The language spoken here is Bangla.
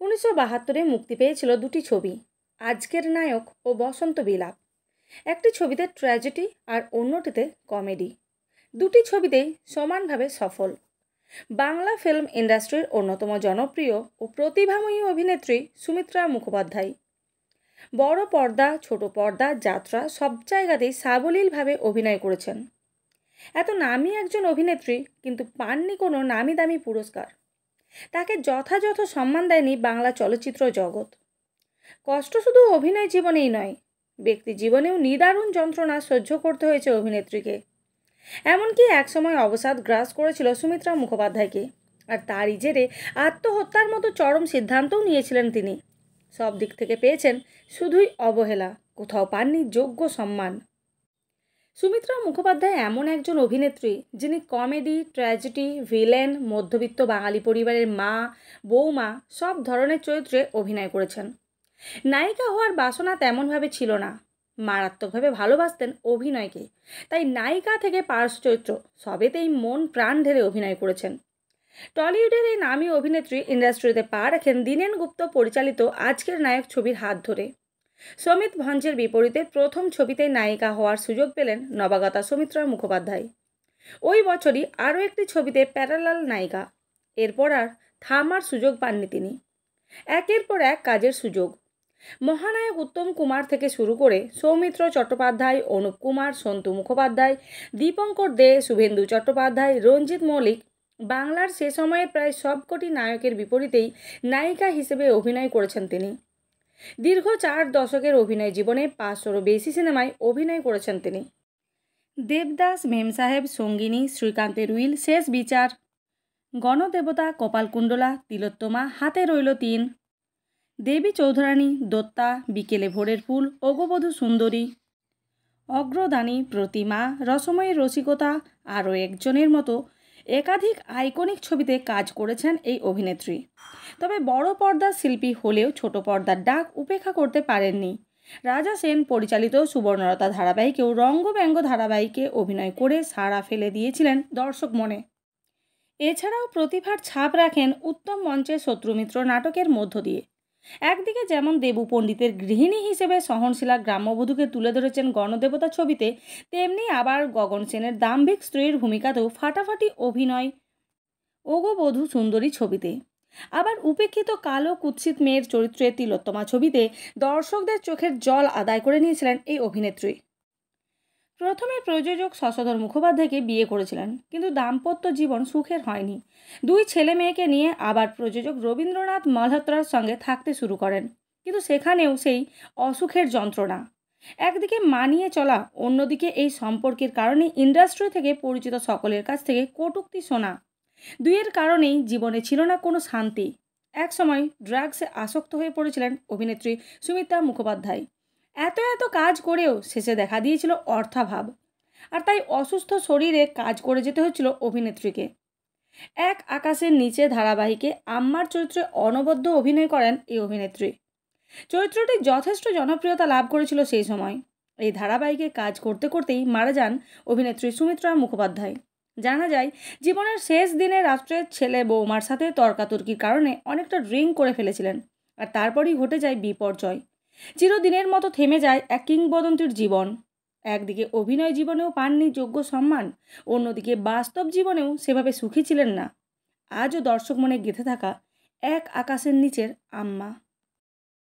1972-এ মুক্তি পেয়েছিল দুটি ছবি, আজকের নায়ক ও বসন্ত বিলাপ। একটি ছবিতে ট্র্যাজেডি আর অন্যটিতে কমেডি। দুটি ছবিতেই সমানভাবে সফল। বাংলা ফিল্ম ইন্ডাস্ট্রির অন্যতম জনপ্রিয় ও প্রতিভাময়ী অভিনেত্রী সুমিত্রা মুখোপাধ্যায়। বড় পর্দা, ছোট পর্দা, যাত্রা সব জায়গাতেই সাবলীলভাবে অভিনয় করেছেন। এত নামী একজন অভিনেত্রী, কিন্তু পাননি কোনো নামি দামি পুরস্কার। তাকে যথাযথ সম্মান দেয়নি বাংলা চলচ্চিত্র জগৎ। কষ্ট শুধু অভিনয় জীবনেই নয়, ব্যক্তি জীবনেও নিদারুণ যন্ত্রণা সহ্য করতে হয়েছে অভিনেত্রীকে। এমনকি একসময় অবসাদ গ্রাস করেছিল সুমিত্রা মুখোপাধ্যায়কে, আর তারই জেরে আত্মহত্যার মতো চরম সিদ্ধান্তও নিয়েছিলেন তিনি। সব দিক থেকে পেয়েছেন শুধুই অবহেলা, কোথাও পাননি যোগ্য সম্মান। সুমিত্রা মুখোপাধ্যায় এমন একজন অভিনেত্রী যিনি কমেডি, ট্র্যাজেডি, ভিলেন, মধ্যবিত্ত বাঙালি পরিবারের মা, বৌমা সব ধরনের চরিত্রে অভিনয় করেছেন। নায়িকা হওয়ার বাসনা তেমনভাবে ছিল না, মারাত্মকভাবে ভালোবাসতেন অভিনয়কে। তাই নায়িকা থেকে পার্শ্ব চরিত্র সবেতেই মন প্রাণ ঢেলে অভিনয় করেছেন। টলিউডের এই নামী অভিনেত্রী ইন্ডাস্ট্রিতে পা রাখেন দীনেন গুপ্ত পরিচালিত আজকের নায়ক ছবির হাত ধরে। সমিত ভঞ্জের বিপরীতে প্রথম ছবিতে নায়িকা হওয়ার সুযোগ পেলেন নবাগতা সুমিত্রা মুখোপাধ্যায়। ওই বছরই আরও একটি ছবিতে প্যারালাল নায়িকা। এরপর আর থামার সুযোগ পাননি তিনি। একের পর এক কাজের সুযোগ। মহানায়ক উত্তম কুমার থেকে শুরু করে সৌমিত্র চট্টোপাধ্যায়, অনুপ কুমার, সন্তু মুখোপাধ্যায়, দীপঙ্কর দে, শুভেন্দু চট্টোপাধ্যায়, রঞ্জিত মল্লিক, বাংলার সে সময়ের প্রায় সবকটি নায়কের বিপরীতেই নায়িকা হিসেবে অভিনয় করেছেন তিনি। দীর্ঘ 4 দশকের অভিনয় জীবনে 500-রও বেশি সিনেমায় অভিনয় করেছেন তিনি। দেবদাস, মেমসাহেব, সঙ্গিনী, শ্রীকান্তের উইল, শেষ বিচার, গণদেবতা, কপালকুণ্ডলা, তিলোত্তমা, হাতে রইল 3, দেবী চৌধুরানী, দত্তা, বিকেলে ভোরের ফুল, অগবধূ সুন্দরী, অগ্রদানী, প্রতিমা, রসময়ীর রসিকতা, আরও একজনের মতো একাধিক আইকনিক ছবিতে কাজ করেছেন এই অভিনেত্রী। তবে বড় পর্দার শিল্পী হলেও ছোট পর্দার ডাক উপেক্ষা করতে পারেননি। রাজা সেন পরিচালিত সুবর্ণলতা ধারাবাহিকেও রঙ্গব্যঙ্গ ধারাবাহিকে অভিনয় করে সাড়া ফেলে দিয়েছিলেন দর্শক মনে। এছাড়াও প্রতিভার ছাপ রাখেন উত্তম মঞ্চের শত্রুমিত্র নাটকের মধ্য দিয়ে। একদিকে যেমন দেবু পণ্ডিতের গৃহিণী হিসেবে সহনশীলা গ্রাম্যবধূকে তুলে ধরেছেন গণদেবতা ছবিতে, তেমনি আবার গগন সেনের দাম্ভিক স্ত্রীর ভূমিকাতেও ফাটাফাটি অভিনয় ওগবধূ সুন্দরী ছবিতে। আবার উপেক্ষিত কালো কুৎসিত মেয়ের চরিত্রে তিলোত্তমা ছবিতে দর্শকদের চোখের জল আদায় করে নিয়েছিলেন এই অভিনেত্রী। প্রথমে প্রযোজক শশধর মুখোপাধ্যায়কে বিয়ে করেছিলেন, কিন্তু দাম্পত্য জীবন সুখের হয়নি। 2 ছেলে মেয়েকে নিয়ে আবার প্রযোজক রবীন্দ্রনাথ মালহোত্রার সঙ্গে থাকতে শুরু করেন, কিন্তু সেখানেও সেই অসুখের যন্ত্রণা। একদিকে মানিয়ে চলা, অন্যদিকে এই সম্পর্কের কারণে ইন্ডাস্ট্রি থেকে পরিচিত সকলের কাছ থেকে কটূক্তি শোনা। দুইয়ের কারণেই জীবনে ছিল না কোনো শান্তি। একসময় ড্রাগসে আসক্ত হয়ে পড়েছিলেন অভিনেত্রী সুমিত্রা মুখোপাধ্যায়। এত কাজ করেও শেষে দেখা দিয়েছিল অর্থাভাব, আর তাই অসুস্থ শরীরে কাজ করে যেতে হচ্ছিল অভিনেত্রীকে। এক আকাশের নিচে ধারাবাহিকে আম্মার চরিত্রে অনবদ্য অভিনয় করেন এই অভিনেত্রী। চরিত্রটি যথেষ্ট জনপ্রিয়তা লাভ করেছিল সেই সময়। এই ধারাবাহিকে কাজ করতে করতেই মারা যান অভিনেত্রী সুমিত্রা মুখোপাধ্যায়। জানা যায়, জীবনের শেষ দিনে রাত্রে ছেলে বৌমার সাথে তর্কাতর্কির কারণে অনেকটা ড্রিঙ্ক করে ফেলেছিলেন, আর তারপরই ঘটে যায় বিপর্যয়। চিরদিনের মতো থেমে যায় এক কিংবদন্তির জীবন। একদিকে অভিনয় জীবনেও পাননি যোগ্য সম্মান, অন্যদিকে বাস্তব জীবনেও সেভাবে সুখী ছিলেন না। আজও দর্শক মনে গেঁথে থাকা এক আকাশের নিচের আম্মা।